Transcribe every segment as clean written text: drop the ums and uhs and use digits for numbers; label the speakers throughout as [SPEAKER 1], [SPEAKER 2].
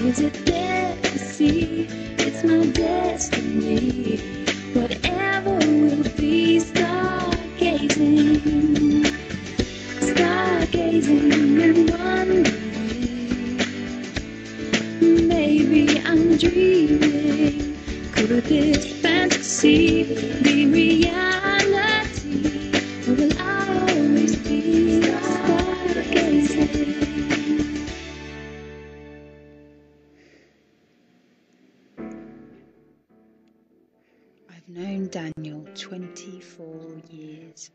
[SPEAKER 1] Is it there to see? It's my destiny. Whatever will be, stargazing, stargazing and wondering. Maybe I'm dreaming. Could this fantasy be reality? Or will I always be stargazing?
[SPEAKER 2] I've known Daniel 24 years.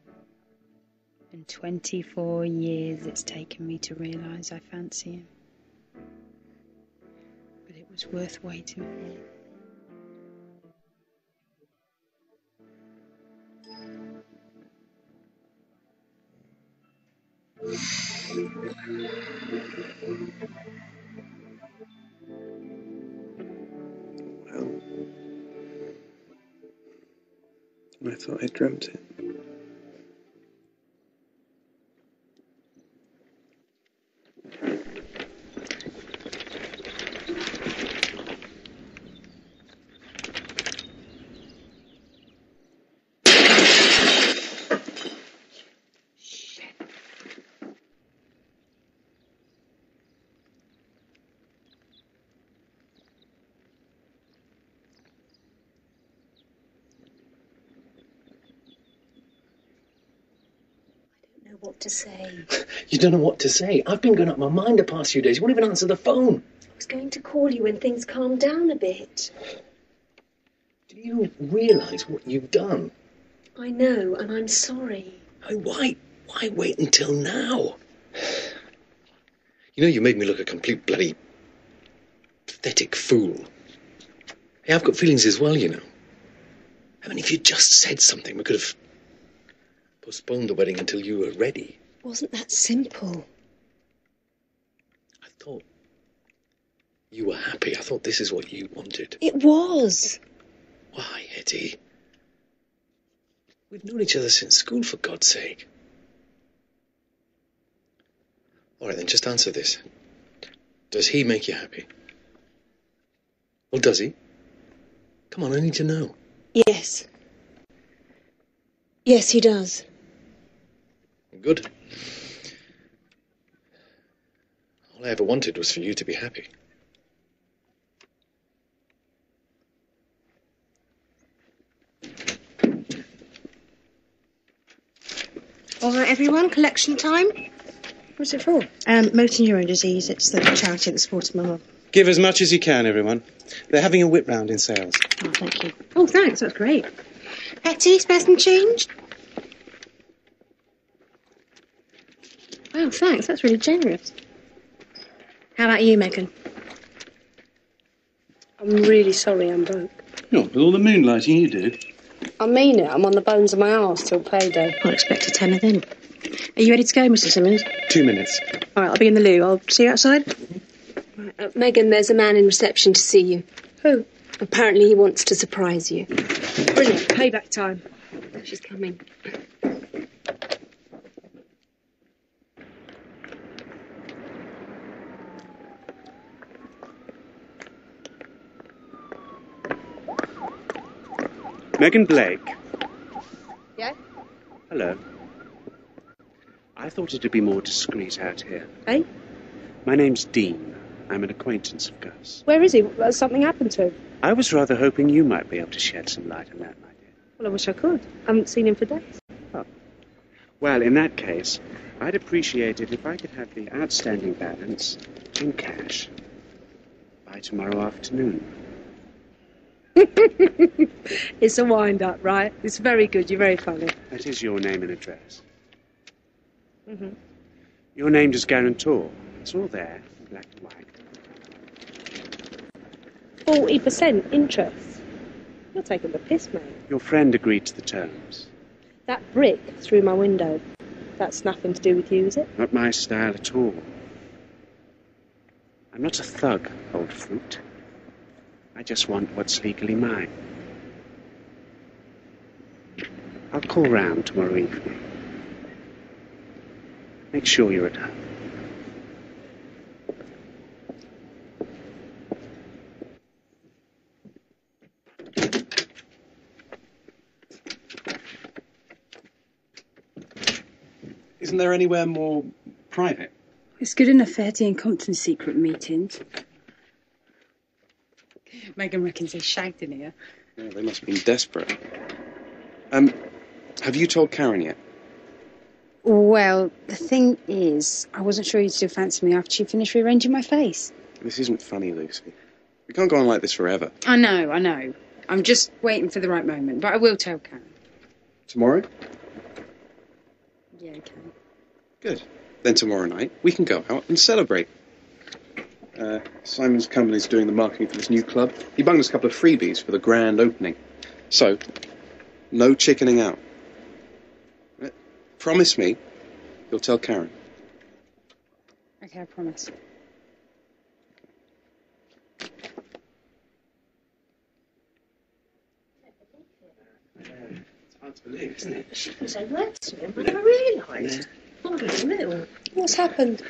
[SPEAKER 2] And 24 years it's taken me to realise I fancy him. But it was worth waiting for.
[SPEAKER 3] Well, I thought I dreamt it.
[SPEAKER 4] What to say.
[SPEAKER 3] You don't know what to say. I've been going up my mind the past few days. You won't even answer the phone.
[SPEAKER 4] I was going to call you when things calmed down a bit.
[SPEAKER 3] Do you realise what you've done?
[SPEAKER 4] I know, and I'm sorry.
[SPEAKER 3] Why wait until now? You know, you made me look a complete bloody pathetic fool. Hey, I've got feelings as well, you know. I mean, if you'd just said something, we could have postponed the wedding until you were ready.
[SPEAKER 4] It wasn't that simple.
[SPEAKER 3] I thought you were happy. I thought this is what you wanted.
[SPEAKER 4] It was.
[SPEAKER 3] Why, Hetty? We've known each other since school, for God's sake. All right, then, just answer this. Does he make you happy? Well, does he? Come on, I need to know.
[SPEAKER 4] Yes. Yes, he does.
[SPEAKER 3] Good. All I ever wanted was for you to be happy.
[SPEAKER 5] All right, everyone, collection time.
[SPEAKER 4] What's it for?
[SPEAKER 5] Motor neurone disease. It's the charity that supports my mum.
[SPEAKER 6] Give as much as you can, everyone. They're having a whip round in sales.
[SPEAKER 5] Oh, thank you. Oh, thanks, that's great. Hetty, spare some change? Wow, thanks, that's really generous. How about you, Megan?
[SPEAKER 7] I'm really sorry I'm broke.
[SPEAKER 6] Not with all the moonlighting you do.
[SPEAKER 7] I mean it, I'm on the bones of my arse till payday.
[SPEAKER 5] I'll expect a tenner then. Are you ready to go, Mr. Simmons?
[SPEAKER 6] 2 minutes.
[SPEAKER 5] All right, I'll be in the loo. I'll see you outside.
[SPEAKER 7] Right, Megan, there's a man in reception to see you.
[SPEAKER 5] Who?
[SPEAKER 7] Apparently he wants to surprise you.
[SPEAKER 5] Brilliant, payback time.
[SPEAKER 7] She's coming.
[SPEAKER 6] Megan Blake.
[SPEAKER 5] Yeah?
[SPEAKER 6] Hello. I thought it'd be more discreet out here.
[SPEAKER 5] Eh?
[SPEAKER 6] My name's Dean. I'm an acquaintance of Gus.
[SPEAKER 5] Where is he? Has something happened to him?
[SPEAKER 6] I was rather hoping you might be able to shed some light on that, my dear.
[SPEAKER 5] Well, I wish I could. I haven't seen him for days.
[SPEAKER 6] Oh. Well, in that case, I'd appreciate it if I could have the outstanding balance in cash by tomorrow afternoon.
[SPEAKER 5] It's a wind-up, right? It's very good. You're very funny.
[SPEAKER 6] That is your name and address.
[SPEAKER 5] Mm-hmm.
[SPEAKER 6] Your named as guarantor. It's all there, in black and white.
[SPEAKER 5] 40% interest. You're taking the piss, mate.
[SPEAKER 6] Your friend agreed to the terms.
[SPEAKER 5] That brick through my window. That's nothing to do with you, is it?
[SPEAKER 6] Not my style at all. I'm not a thug, old fruit. I just want what's legally mine. I'll call round tomorrow evening. Make sure you're at home. Isn't there anywhere more private?
[SPEAKER 2] It's good enough for Hetty and Compton's secret meetings. Megan reckons they shagged in here.
[SPEAKER 6] Yeah, they must have been desperate. Have you told Karen yet?
[SPEAKER 2] Well, the thing is, I wasn't sure you'd still fancy me after she finished rearranging my face.
[SPEAKER 6] This isn't funny, Lucy. We can't go on like this forever.
[SPEAKER 2] I know. I'm just waiting for the right moment, but I will tell Karen.
[SPEAKER 6] Tomorrow?
[SPEAKER 2] Yeah, okay.
[SPEAKER 6] Good. Then tomorrow night, we can go out and celebrate. Simon's company's doing the marketing for this new club. He bunged us a couple of freebies for the grand opening. So, no chickening out. Promise me you'll tell Karen.
[SPEAKER 2] Okay, I promise.
[SPEAKER 6] It's hard to believe, isn't it?
[SPEAKER 7] She was so nice to him, but I realised. Hold on a minute. What's happened?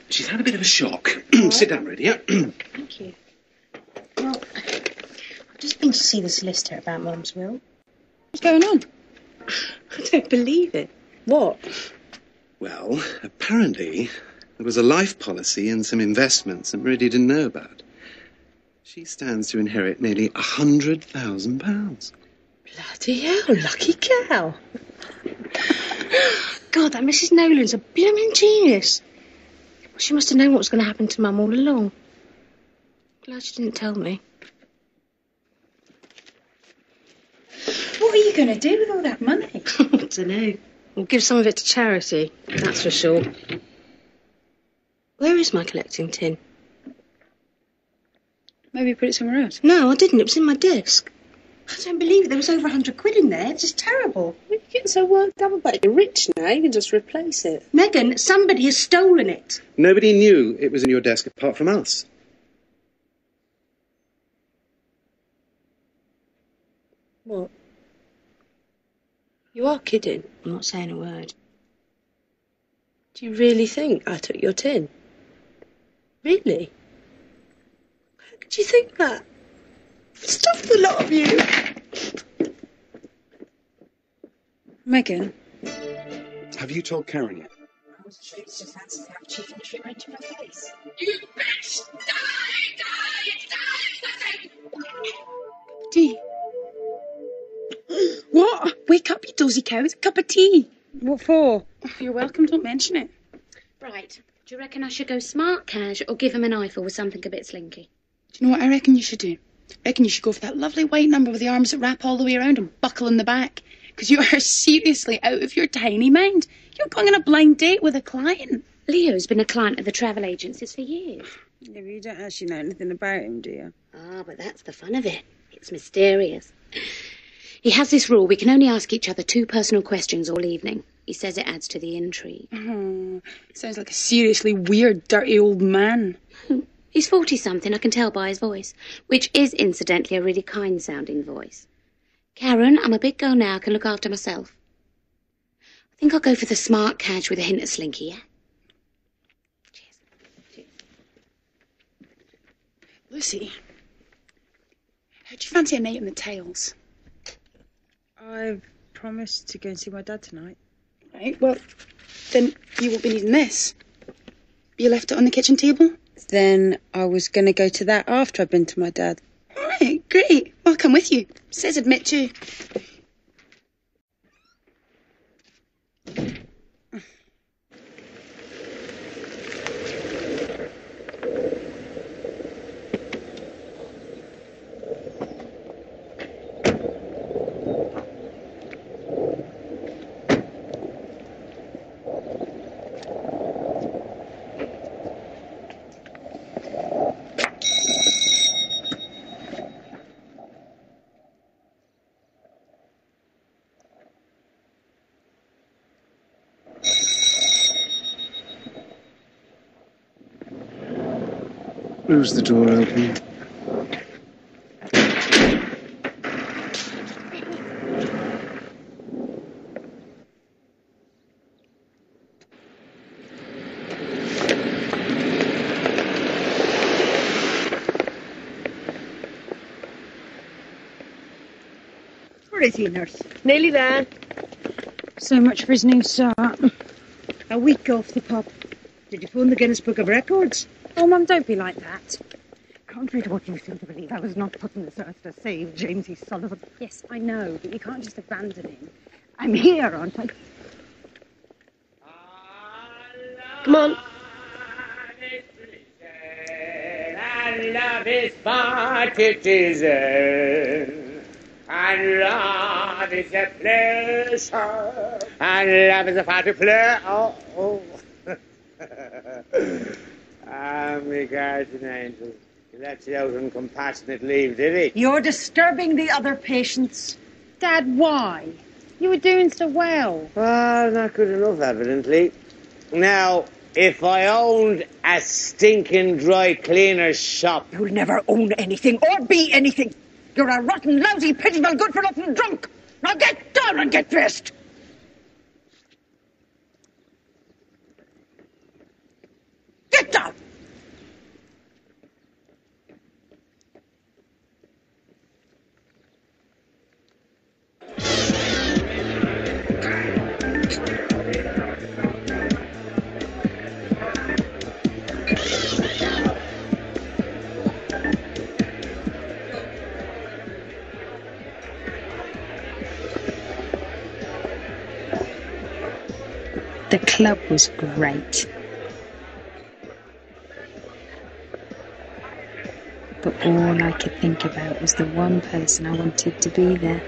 [SPEAKER 6] She's had a bit of a shock. Sit down, Rudy. Yeah.
[SPEAKER 7] Thank you. Well, I've just been to see the solicitor about Mum's will.
[SPEAKER 2] What's going on?
[SPEAKER 7] I don't believe it. What?
[SPEAKER 3] Well, apparently there was a life policy and some investments that Rudy didn't know about. She stands to inherit nearly £100,000.
[SPEAKER 7] Bloody hell, lucky cow. God, that Mrs. Nolan's a blooming genius. Well, she must have known what was going to happen to Mum all along. Glad she didn't tell me.
[SPEAKER 2] What are you going to do with all that money?
[SPEAKER 7] I don't know. We'll give some of it to charity, that's for sure. Where is my collecting tin?
[SPEAKER 2] Maybe put it somewhere else.
[SPEAKER 7] No, I didn't. It was in my desk. I don't believe it. There was over 100 quid in there. It's just terrible.
[SPEAKER 5] You're getting so worked up about it. You're rich now. You can just replace it.
[SPEAKER 7] Megan, somebody has stolen it.
[SPEAKER 3] Nobody knew it was in your desk apart from us.
[SPEAKER 5] What? You are kidding.
[SPEAKER 7] I'm not saying a word.
[SPEAKER 5] Do you really think I took your tin? Really? How could you think that? Stop the lot of you.
[SPEAKER 2] Megan?
[SPEAKER 6] Have you told Karen yet?
[SPEAKER 2] I wasn't sure you still fancy me after she finished rearranging my face.
[SPEAKER 1] You bitch! Die!
[SPEAKER 2] Tea. What? Wake up, you dozy cow. It's a cup of tea. What for? You're welcome. Don't mention it.
[SPEAKER 8] Right. Do you reckon I should go smart cash or give him an eyeful with something a bit slinky?
[SPEAKER 2] Do you know what I reckon you should do? I reckon you should go for that lovely white number with the arms that wrap all the way around and buckle in the back. Because you are seriously out of your tiny mind. You're going on a blind date with a client.
[SPEAKER 8] Leo's been a client of the travel agencies for years.
[SPEAKER 2] Yeah, but you don't actually know anything about him, do you?
[SPEAKER 8] Ah, but that's the fun of it. It's mysterious. He has this rule: we can only ask each other 2 personal questions all evening. He says it adds to the intrigue.
[SPEAKER 2] Oh, sounds like a seriously weird, dirty old man.
[SPEAKER 8] He's 40-something, I can tell by his voice, which is, incidentally, a really kind-sounding voice. Karen, I'm a big girl now, I can look after myself. I think I'll go for the smart cash with a hint of slinky, yeah? Cheers.
[SPEAKER 2] Lucy, how'd you fancy a night on the Tails?
[SPEAKER 4] I've promised to go and see my dad tonight.
[SPEAKER 2] Right, well, then you won't be needing this. You left it on the kitchen table?
[SPEAKER 4] Then I was going to go to that after I'd been to my dad.
[SPEAKER 2] All right, great. I'll come with you. Says admit to.
[SPEAKER 6] Who's the door open?
[SPEAKER 5] Where is he, nurse? Nearly there.
[SPEAKER 2] So much for his new start.
[SPEAKER 4] A week off the pub. Did you phone the Guinness Book of Records?
[SPEAKER 9] Oh, Mum, don't be like that.
[SPEAKER 4] Contrary to what you seem to believe, I was not put on this earth to save Jamesy Sullivan.
[SPEAKER 9] Yes, I know, but you can't just abandon him.
[SPEAKER 4] I'm here, aren't I?
[SPEAKER 5] Come on.
[SPEAKER 10] And love is my citizen, and love is a pleasure, and love is a party play. Oh. My guardian angel, you let you out on compassionate leave, did he?
[SPEAKER 4] You're disturbing the other patients.
[SPEAKER 9] Dad, why? You were doing so well.
[SPEAKER 10] Well, not good enough, evidently. Now, if I owned a stinking dry cleaner's shop...
[SPEAKER 4] You'll never own anything or be anything. You're a rotten, lousy, pitiful, good-for-nothing drunk. Now get down and get dressed. Get down.
[SPEAKER 2] The club was great. But all I could think about was the one person I wanted to be there.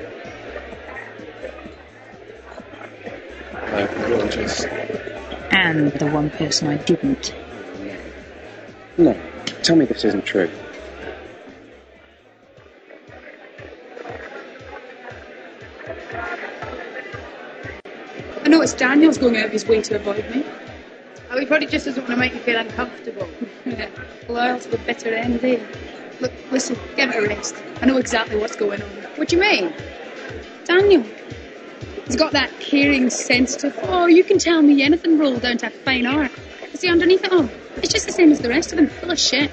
[SPEAKER 3] Gorgeous.
[SPEAKER 2] And the one person I didn't.
[SPEAKER 6] No, tell me this isn't true.
[SPEAKER 9] I know it's Daniel's going out of his way to avoid me. Oh, he probably just doesn't want to make you feel uncomfortable. Yeah. Loyal to the bitter end, eh? Look, listen, give it a rest. I know exactly what's going on. What do you mean? Daniel. He's got that caring, sensitive, oh, you can tell me anything rolled down to fine art. You see, underneath it all, it's just the same as the rest of them, full of shit.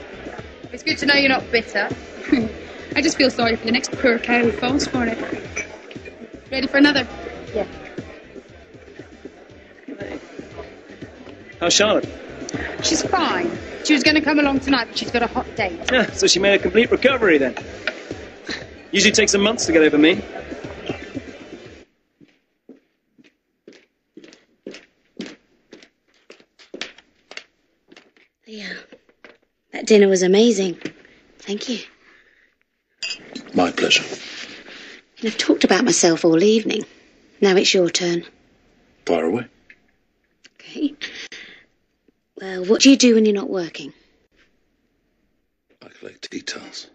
[SPEAKER 9] It's good to know you're not bitter. I just feel sorry for the next poor cow who falls for it. Ready for another? Yeah.
[SPEAKER 11] How's Charlotte?
[SPEAKER 9] She's fine. She was going to come along tonight, but she's got a hot date.
[SPEAKER 11] Yeah, so she made a complete recovery then. Usually takes some months to get over me.
[SPEAKER 8] Yeah, that dinner was amazing. Thank you.
[SPEAKER 3] My pleasure.
[SPEAKER 8] And I've talked about myself all evening. Now it's your turn.
[SPEAKER 3] Fire away.
[SPEAKER 8] Okay. Well, what do you do when you're not working?
[SPEAKER 3] I collect details.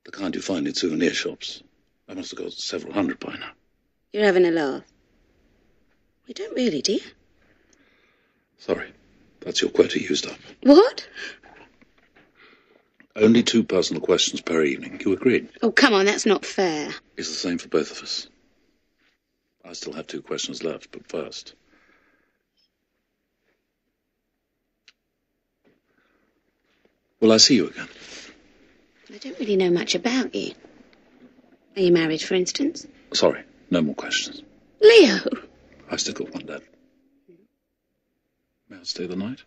[SPEAKER 3] The kind you find in souvenir shops. I must have got several hundred by now.
[SPEAKER 8] You're having a laugh. We don't really, do you?
[SPEAKER 3] Sorry. That's your quota used up.
[SPEAKER 8] What?
[SPEAKER 3] Only 2 personal questions per evening. You agreed?
[SPEAKER 8] Oh, come on, that's not fair.
[SPEAKER 3] It's the same for both of us. I still have 2 questions left, but first... Will I see you again?
[SPEAKER 8] I don't really know much about you. Are you married, for instance?
[SPEAKER 3] Sorry, no more questions.
[SPEAKER 8] Leo!
[SPEAKER 3] I've still got one left. May I stay the night?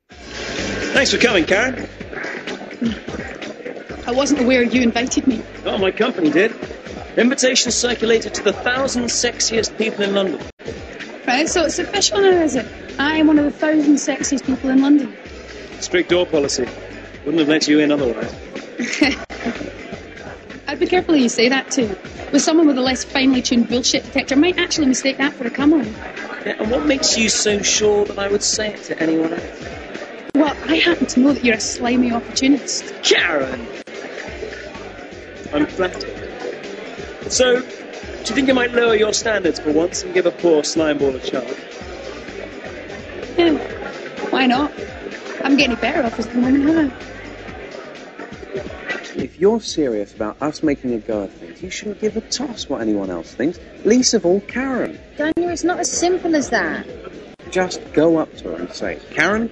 [SPEAKER 11] Thanks for coming, Karen.
[SPEAKER 9] I wasn't aware you invited me.
[SPEAKER 11] Oh, my company did. Invitations circulated to the 1,000 sexiest people in London.
[SPEAKER 9] Right, so it's official now, is it? I am one of the 1,000 sexiest people in London.
[SPEAKER 11] Strict door policy. Wouldn't have let you in otherwise.
[SPEAKER 9] I'd be careful who you say that to. With someone with a less finely tuned bullshit detector might actually mistake that for a come-on.
[SPEAKER 11] Yeah, and what makes you so sure that I would say it to anyone else?
[SPEAKER 9] Well, I happen to know that you're a slimy opportunist.
[SPEAKER 11] Karen! I'm flattered. So, do you think you might lower your standards for once and give a poor slime ball a chance?
[SPEAKER 9] Yeah, why not? I'm getting better off as the moment, am I?
[SPEAKER 6] If you're serious about us making a go of things, you shouldn't give a toss what anyone else thinks. Least of all, Karen.
[SPEAKER 7] Daniel, it's not as simple as that.
[SPEAKER 6] Just go up to her and say, Karen,